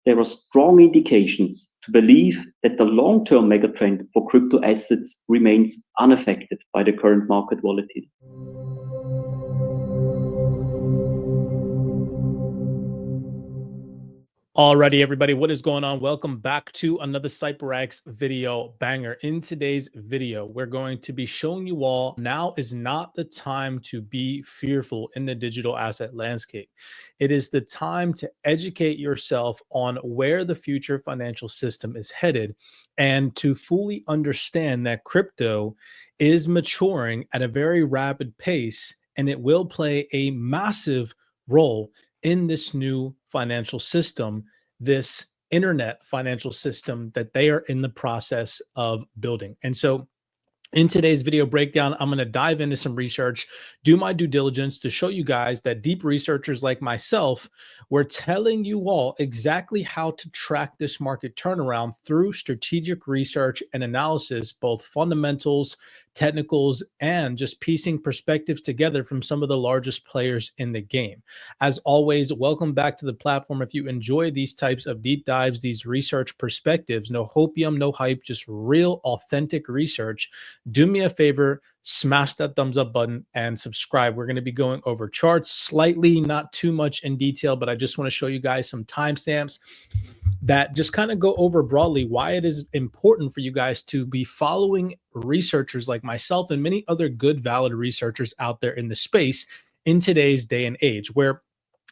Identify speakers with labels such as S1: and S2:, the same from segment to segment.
S1: there are strong indications to believe that the long-term megatrend for crypto assets remains unaffected by the current market volatility.
S2: Alrighty, everybody, what is going on? Welcome back to another CYPRX video banger. In today's video, we're going to be showing you all now is not the time to be fearful in the digital asset landscape. It is the time to educate yourself on where the future financial system is headed and to fully understand that crypto is maturing at a very rapid pace and it will play a massive role in this new financial system, this internet financial system that they are in the process of building. And so in today's video breakdown, I'm going to dive into some research, do my due diligence to show you guys that deep researchers like myself were telling you all exactly how to track this market turnaround through strategic research and analysis, both fundamentals, technicals, and just piecing perspectives together from some of the largest players in the game. As always, welcome back to the platform. If you enjoy these types of deep dives, these research perspectives, no hopium, no hype, just real authentic research, do me a favor, smash that thumbs up button and subscribe. We're going to be going over charts slightly, not too much in detail, but I just want to show you guys some timestamps that just kind of go over broadly why it is important for you guys to be following researchers like myself and many other good, valid researchers out there in the space in today's day and age, where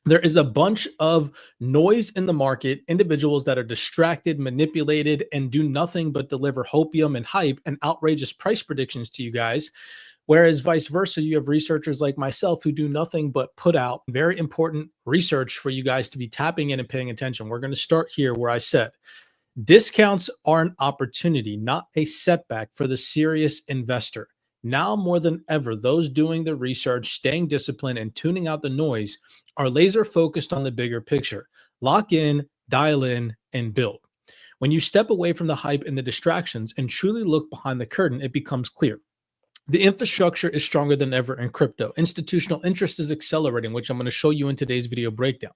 S2: there is a bunch of noise in the market, individuals that are distracted, manipulated, and do nothing but deliver hopium and hype and outrageous price predictions to you guys. Whereas vice versa, you have researchers like myself who do nothing but put out very important research for you guys to be tapping in and paying attention. We're going to start here where I said, discounts are an opportunity, not a setback for the serious investor. Now more than ever, those doing the research, staying disciplined, and tuning out the noise are laser focused on the bigger picture. Lock in, dial in, and build. When you step away from the hype and the distractions and truly look behind the curtain, it becomes clear. The infrastructure is stronger than ever in crypto. Institutional interest is accelerating, which I'm going to show you in today's video breakdown.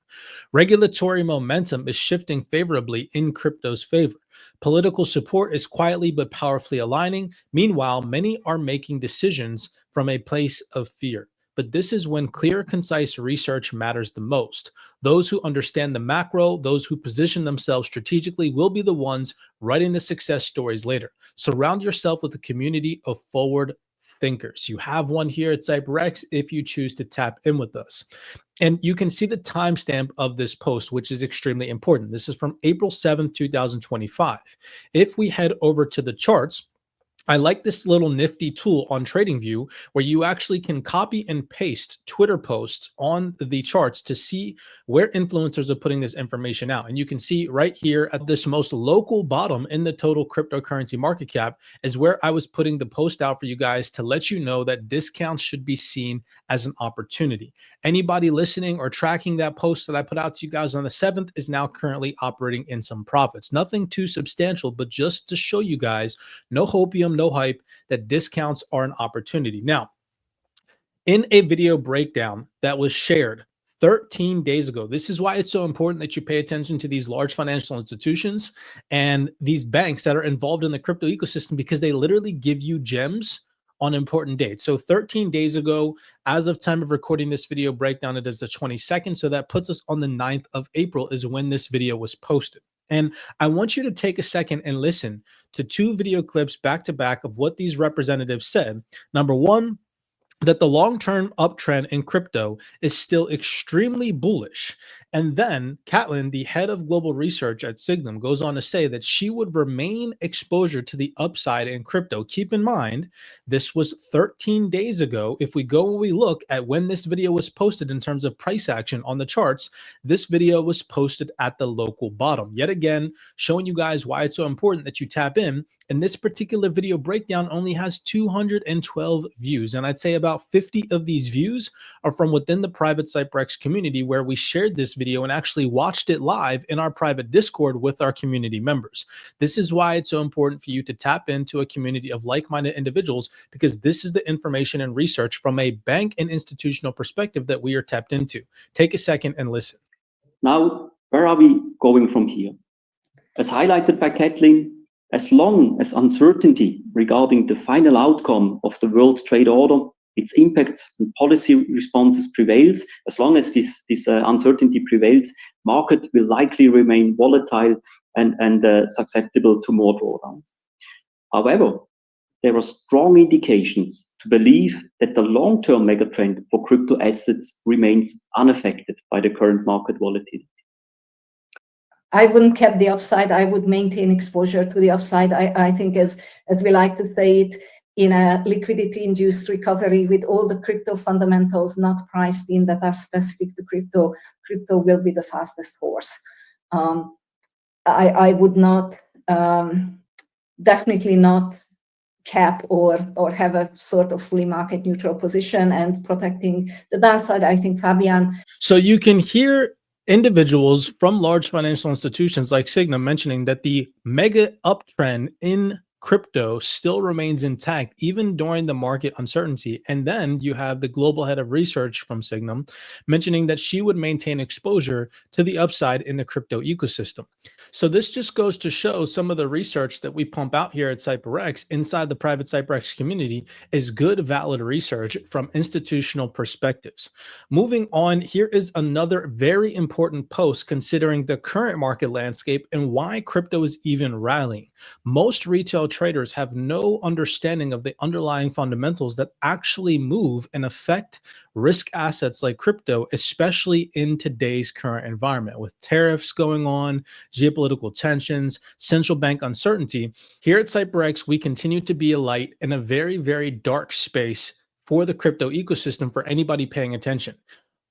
S2: Regulatory momentum is shifting favorably in crypto's favor. Political support is quietly but powerfully aligning. Meanwhile, many are making decisions from a place of fear. But this is when clear, concise research matters the most. Those who understand the macro, those who position themselves strategically will be the ones writing the success stories later. Surround yourself with a community of forward thinkers. You have one here at CYPRX if you choose to tap in with us. And you can see the timestamp of this post, which is extremely important. This is from April 7th, 2025. If we head over to the charts, I like this little nifty tool on TradingView where you actually can copy and paste Twitter posts on the charts to see where influencers are putting this information out. And you can see right here at this most local bottom in the total cryptocurrency market cap is where I was putting the post out for you guys to let you know that discounts should be seen as an opportunity. Anybody listening or tracking that post that I put out to you guys on the 7th is now currently operating in some profits. Nothing too substantial, but just to show you guys, no hopium, no hype, that discounts are an opportunity. Now, in a video breakdown that was shared 13 days ago, this is why it's so important that you pay attention to these large financial institutions and these banks that are involved in the crypto ecosystem, because they literally give you gems on important dates. So 13 days ago, as of time of recording this video breakdown, it is the 22nd. So that puts us on the 9th of April is when this video was posted. And I want you to take a second and listen to two video clips back to back of what these representatives said. Number one, that the long-term uptrend in crypto is still extremely bullish. And then Caitlin, the head of global research at Signum, goes on to say that she would remain exposure to the upside in crypto. Keep in mind, this was 13 days ago. If we go and we look at when this video was posted in terms of price action on the charts, this video was posted at the local bottom. Yet again, showing you guys why it's so important that you tap in. And this particular video breakdown only has 212 views. And I'd say about 50 of these views are from within the private CYPRX community, where we shared this video and actually watched it live in our private Discord with our community members. This is why it's so important for you to tap into a community of like-minded individuals, because this is the information and research from a bank and institutional perspective that we are tapped into. Take a second and listen.
S1: Now, where are we going from here? As highlighted by Kathleen, as long as uncertainty regarding the final outcome of the World Trade Order, its impacts and policy responses prevails, as long as this uncertainty prevails, market will likely remain volatile and susceptible to more drawdowns. However, there are strong indications to believe that the long-term megatrend for crypto assets remains unaffected by the current market volatility.
S3: I wouldn't cap the upside. I would maintain exposure to the upside. I think, as we like to say it, in a liquidity-induced recovery with all the crypto fundamentals not priced in that are specific to crypto, crypto will be the fastest horse. I would not, definitely not cap or have a sort of fully market neutral position and protecting the downside. I think Fabian.
S2: So you can hear individuals from large financial institutions like Signa mentioning that the mega uptrend in crypto still remains intact even during the market uncertainty. And then you have the global head of research from Signum mentioning that she would maintain exposure to the upside in the crypto ecosystem. So this just goes to show some of the research that we pump out here at CYPRX inside the private CYPRX community is good, valid research from institutional perspectives. Moving on, here is another very important post considering the current market landscape and why crypto is even rallying. Most retail traders have no understanding of the underlying fundamentals that actually move and affect risk assets like crypto, especially in today's current environment with tariffs going on, geopolitical tensions, central bank uncertainty. Here at CYPRX, we continue to be a light in a very, very dark space for the crypto ecosystem for anybody paying attention.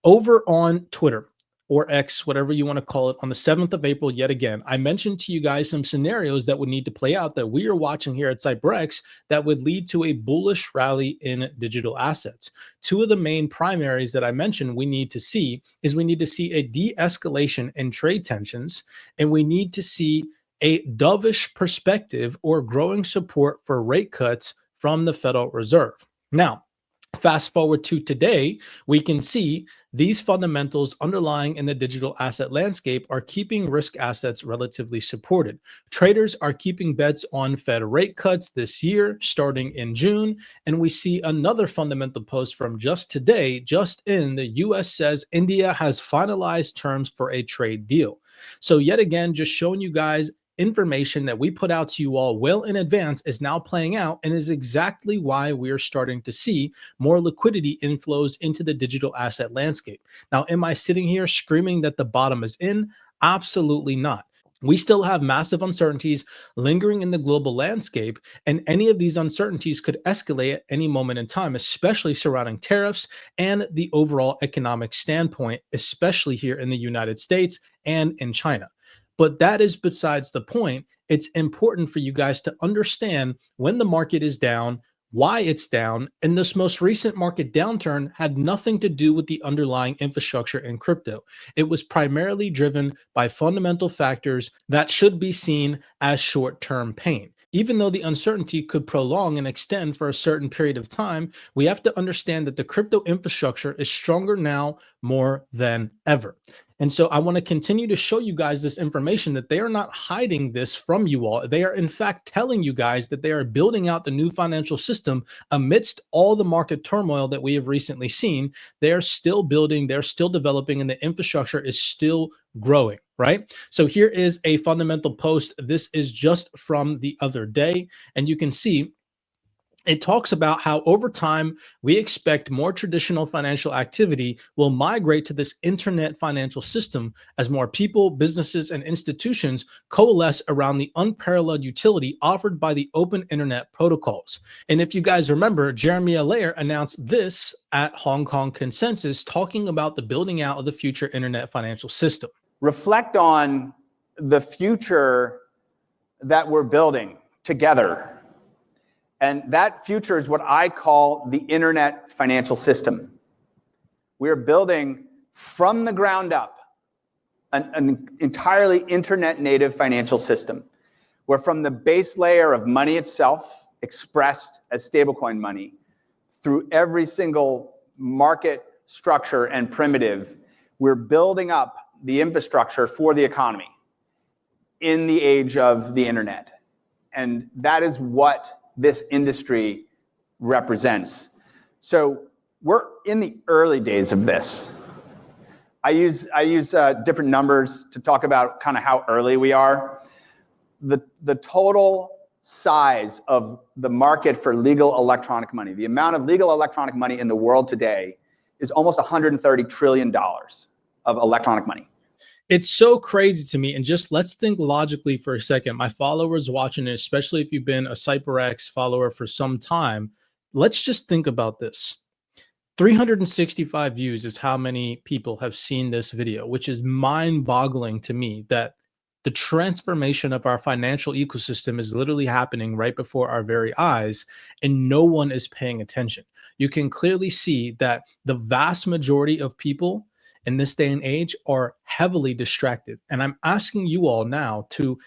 S2: Over on Twitter, or X, whatever you want to call it, on the 7th of April, yet again, I mentioned to you guys some scenarios that would need to play out that we are watching here at CYPRX that would lead to a bullish rally in digital assets. Two of the main primaries that I mentioned we need to see is we need to see a de-escalation in trade tensions, and we need to see a dovish perspective or growing support for rate cuts from the Federal Reserve. Now, fast forward to today, we can see these fundamentals underlying in the digital asset landscape are keeping risk assets relatively supported. Traders are keeping bets on Fed rate cuts this year, starting in June. And we see another fundamental post from just today, just in, the US says India has finalized terms for a trade deal. So yet again, just showing you guys information that we put out to you all well in advance is now playing out and is exactly why we are starting to see more liquidity inflows into the digital asset landscape. Now, am I sitting here screaming that the bottom is in? Absolutely not. We still have massive uncertainties lingering in the global landscape, and any of these uncertainties could escalate at any moment in time, especially surrounding tariffs and the overall economic standpoint, especially here in the United States and in China. But that is besides the point. It's important for you guys to understand when the market is down, why it's down, and this most recent market downturn had nothing to do with the underlying infrastructure in crypto. It was primarily driven by fundamental factors that should be seen as short-term pain. Even though the uncertainty could prolong and extend for a certain period of time, we have to understand that the crypto infrastructure is stronger now more than ever. And so I want to continue to show you guys this information that they are not hiding this from you all. They are in fact telling you guys that they are building out the new financial system amidst all the market turmoil that we have recently seen. They're still building, they're still developing, and the infrastructure is still growing, right? So here is a fundamental post. This is just from the other day, and you can see it talks about how over time, we expect more traditional financial activity will migrate to this internet financial system as more people, businesses, and institutions coalesce around the unparalleled utility offered by the open internet protocols. And if you guys remember, Jeremy Allaire announced this at Hong Kong Consensus, talking about the building out of the future internet financial system.
S4: Reflect on the future that we're building together. And that future is what I call the internet financial system. We're building from the ground up an entirely internet native financial system, where from the base layer of money itself, expressed as stablecoin money, through every single market structure and primitive, we're building up the infrastructure for the economy in the age of the internet. And that is what this industry represents. So we're in the early days of this. I use different numbers to talk about kind of how early we are. The total size of the market for legal electronic money, the amount of legal electronic money in the world today is almost $130 trillion of electronic money.
S2: It's so crazy to me. And just let's think logically for a second. My followers watching it, especially if you've been a CYPRX follower for some time, let's just think about this. 365 views is how many people have seen this video, which is mind-boggling to me that the transformation of our financial ecosystem is literally happening right before our very eyes, and no one is paying attention. You can clearly see that the vast majority of people in this day and age are heavily distracted. And I'm asking you all now to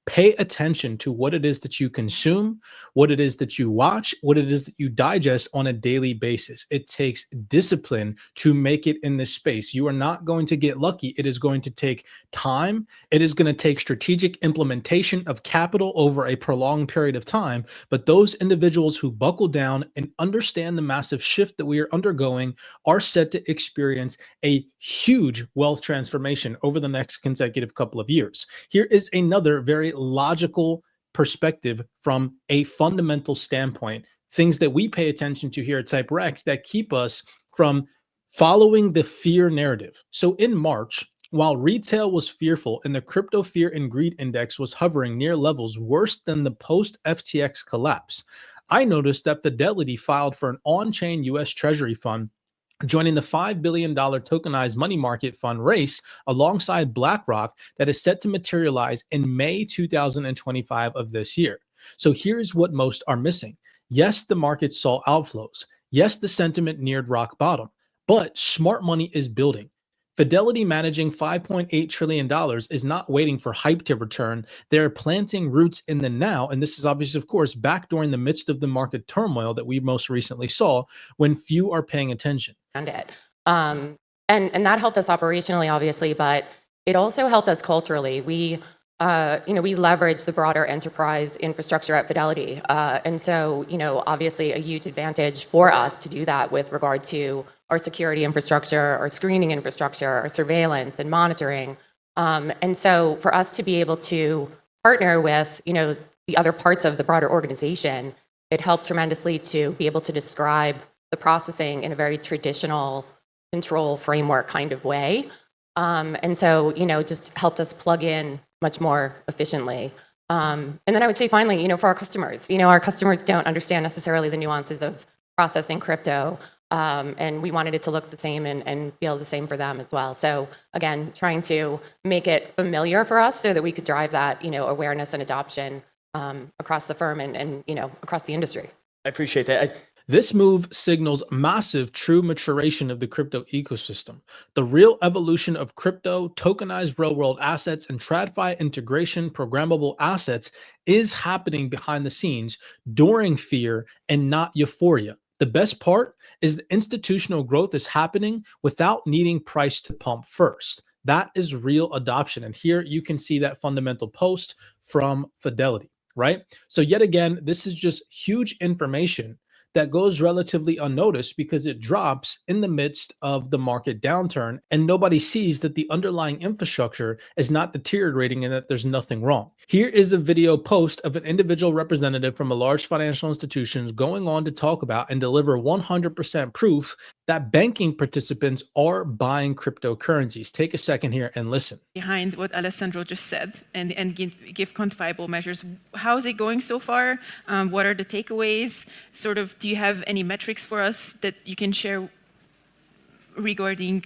S2: pay attention to what it is that you consume, what it is that you watch, what it is that you digest on a daily basis. It takes discipline to make it in this space. You are not going to get lucky. It is going to take time. It is going to take strategic implementation of capital over a prolonged period of time. But those individuals who buckle down and understand the massive shift that we are undergoing are set to experience a huge wealth transformation over the next consecutive couple of years. Here is another very logical perspective from a fundamental standpoint, things that we pay attention to here at CYPRX that keep us from following the fear narrative. So in March, while retail was fearful and the crypto fear and greed index was hovering near levels worse than the post-FTX collapse, I noticed that Fidelity filed for an on-chain US Treasury fund, joining the $5 billion tokenized money market fund race alongside BlackRock that is set to materialize in May 2025 of this year. So here's what most are missing. Yes, the market saw outflows. Yes, the sentiment neared rock bottom, but smart money is building. Fidelity managing $5.8 trillion is not waiting for hype to return. They're planting roots in the now. And this is obviously, of course, back during the midst of the market turmoil that we most recently saw when few are paying attention.
S5: And that helped us operationally, obviously, but it also helped us culturally. We leveraged the broader enterprise infrastructure at Fidelity. And so, obviously a huge advantage for us to do that with regard to our security infrastructure, our screening infrastructure, our surveillance and monitoring. And so for us to be able to partner with, the other parts of the broader organization, it helped tremendously to be able to describe the processing in a very traditional control framework kind of way. And so, just helped us plug in much more efficiently. And then I would say finally, for our customers, our customers don't understand necessarily the nuances of processing crypto. And we wanted it to look the same and feel the same for them as well. So again, trying to make it familiar for us so that we could drive that, awareness and adoption across the firm and across the industry.
S6: I appreciate that.
S2: This move signals massive true maturation of the crypto ecosystem. The real evolution of crypto, tokenized real-world assets, and TradFi integration programmable assets is happening behind the scenes during fear and not euphoria. The best part is the institutional growth is happening without needing price to pump first. That is real adoption. And here you can see that fundamental post from Fidelity, right? So yet again, this is just huge information that goes relatively unnoticed because it drops in the midst of the market downturn and nobody sees that the underlying infrastructure is not deteriorating and that there's nothing wrong. Here is a video post of an individual representative from a large financial institution going on to talk about and deliver 100% proof that banking participants are buying cryptocurrencies. Take a second here and listen.
S7: Behind what Alessandro just said and give quantifiable measures. How is it going so far? What are the takeaways? Do you have any metrics for us that you can share regarding,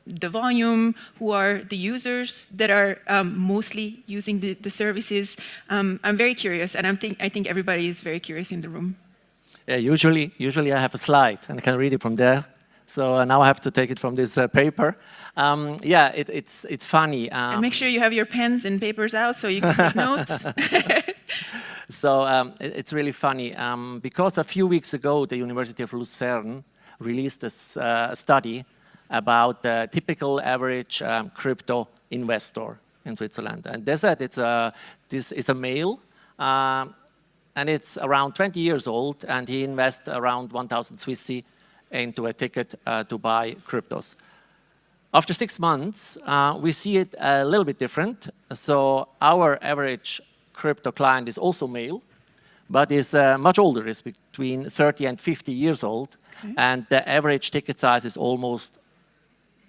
S7: the volume, who are the users that are mostly using the services? I'm very curious, and I think everybody is very curious in the room.
S6: Yeah, usually I have a slide and I can read it from there. So now I have to take it from this paper. Yeah, it's funny.
S7: And make sure you have your pens and papers out so you can take notes.
S6: So it's really funny because a few weeks ago, the University of Lucerne released a study about the typical average crypto investor in Switzerland. And they said this is a male, and it's around 20 years old, and he invests around 1,000 Swissy into a ticket to buy cryptos. After 6 months, we see it a little bit different. So our average crypto client is also male, but is much older. It's between 30 and 50 years old, and the average ticket size is almost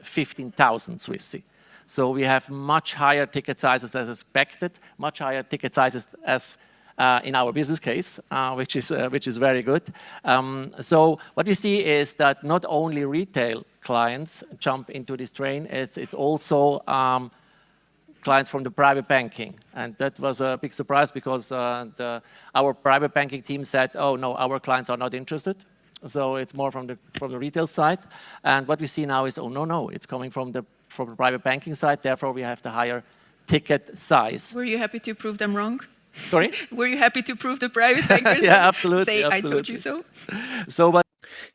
S6: 15,000 Swissy. So we have much higher ticket sizes as expected, much higher ticket sizes as in our business case, which is very good. So what we see is that not only retail clients jump into this train, it's also clients from the private banking. And that was a big surprise because our private banking team said, oh no, our clients are not interested. So it's more from the retail side. And what we see now is, oh no, it's coming from the private banking side. Therefore, we have the higher ticket size.
S7: Were you happy to prove them wrong?
S6: Sorry?
S7: Were you happy to prove the private bankers?
S6: Yeah, absolutely.
S7: Say,
S6: absolutely.
S7: I told you so.
S6: So,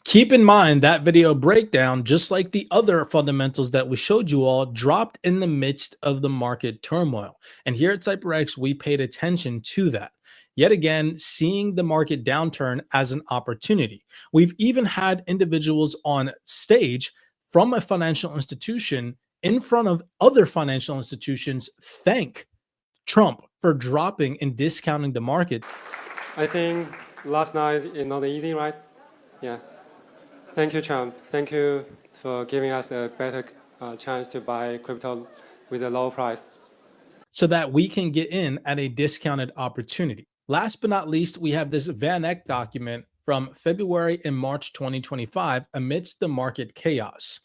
S2: keep in mind that video breakdown, just like the other fundamentals that we showed you all, dropped in the midst of the market turmoil. And here at CYPRX, we paid attention to that. Yet again, seeing the market downturn as an opportunity. We've even had individuals on stage from a financial institution in front of other financial institutions thank Trump for dropping and discounting the market.
S8: I think last night is not easy, right? Yeah. Thank you, Trump. Thank you for giving us a better chance to buy crypto with a low price,
S2: so that we can get in at a discounted opportunity. Last but not least, we have this Van Eck document from February and March 2025 amidst the market chaos.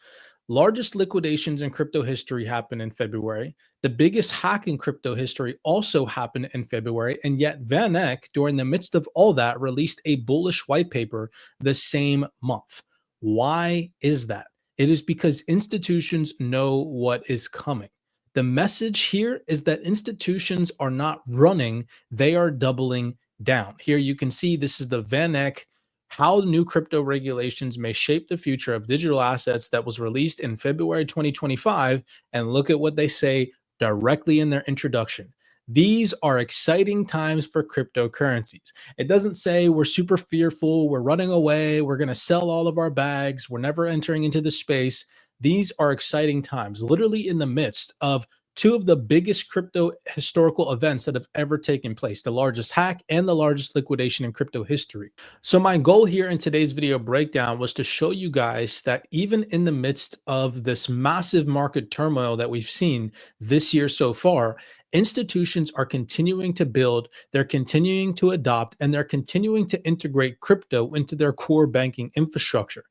S2: Largest liquidations in crypto history happened in February. The biggest hack in crypto history also happened in February. And yet Van Eck, during the midst of all that, released a bullish white paper the same month. Why is that? It is because institutions know what is coming. The message here is that institutions are not running, they are doubling down. Here you can see this is the Van Eck, How New Crypto Regulations May Shape the Future of Digital Assets, that was released in February 2025. And look at what they say directly in their introduction. These are exciting times for cryptocurrencies. It doesn't say we're super fearful, we're running away, we're going to sell all of our bags, we're never entering into the space. These are exciting times, literally in the midst of two of the biggest crypto historical events that have ever taken place, the largest hack and the largest liquidation in crypto history. So my goal here in today's video breakdown was to show you guys that even in the midst of this massive market turmoil that we've seen this year so far, institutions are continuing to build, they're continuing to adopt, and they're continuing to integrate crypto into their core banking infrastructure.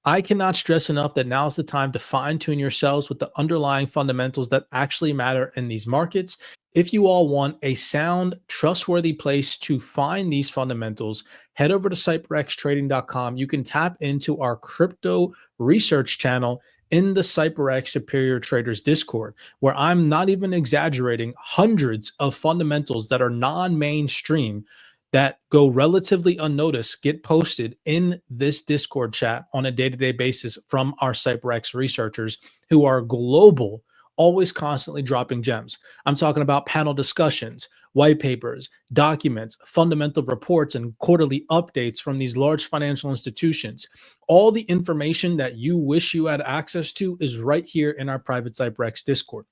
S2: I cannot stress enough that now is the time to fine-tune yourselves with the underlying fundamentals that actually matter in these markets. If you all want a sound, trustworthy place to find these fundamentals, head over to CYPRXtrading.com. You can tap into our crypto research channel in the CYPRX Superior Traders Discord, where I'm not even exaggerating, hundreds of fundamentals that are non-mainstream that go relatively unnoticed get posted in this Discord chat on a day-to-day basis from our CYPRX researchers who are global, always constantly dropping gems. I'm talking about panel discussions, white papers, documents, fundamental reports, and quarterly updates from these large financial institutions. All the information that you wish you had access to is right here in our private CYPRX Discord.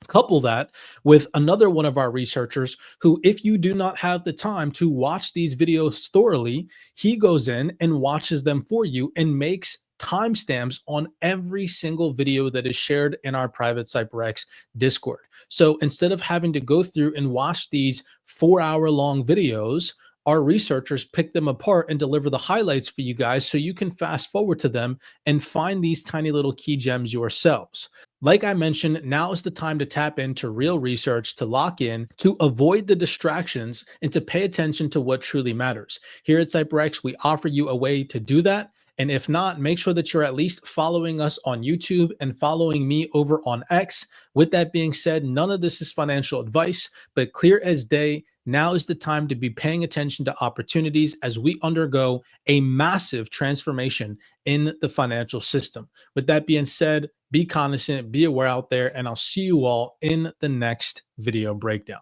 S2: Couple that with another one of our researchers who, if you do not have the time to watch these videos thoroughly, he goes in and watches them for you and makes timestamps on every single video that is shared in our private CYPRX Discord. So instead of having to go through and watch these 4-hour-long videos, our researchers pick them apart and deliver the highlights for you guys so you can fast forward to them and find these tiny little key gems yourselves. Like I mentioned, now is the time to tap into real research, to lock in, to avoid the distractions, and to pay attention to what truly matters. Here at CYPRX, we offer you a way to do that, And if not, make sure that you're at least following us on YouTube and following me over on X. With that being said, none of this is financial advice, but clear as day, now is the time to be paying attention to opportunities as we undergo a massive transformation in the financial system. With that being said, be cognizant, be aware out there, and I'll see you all in the next video breakdown.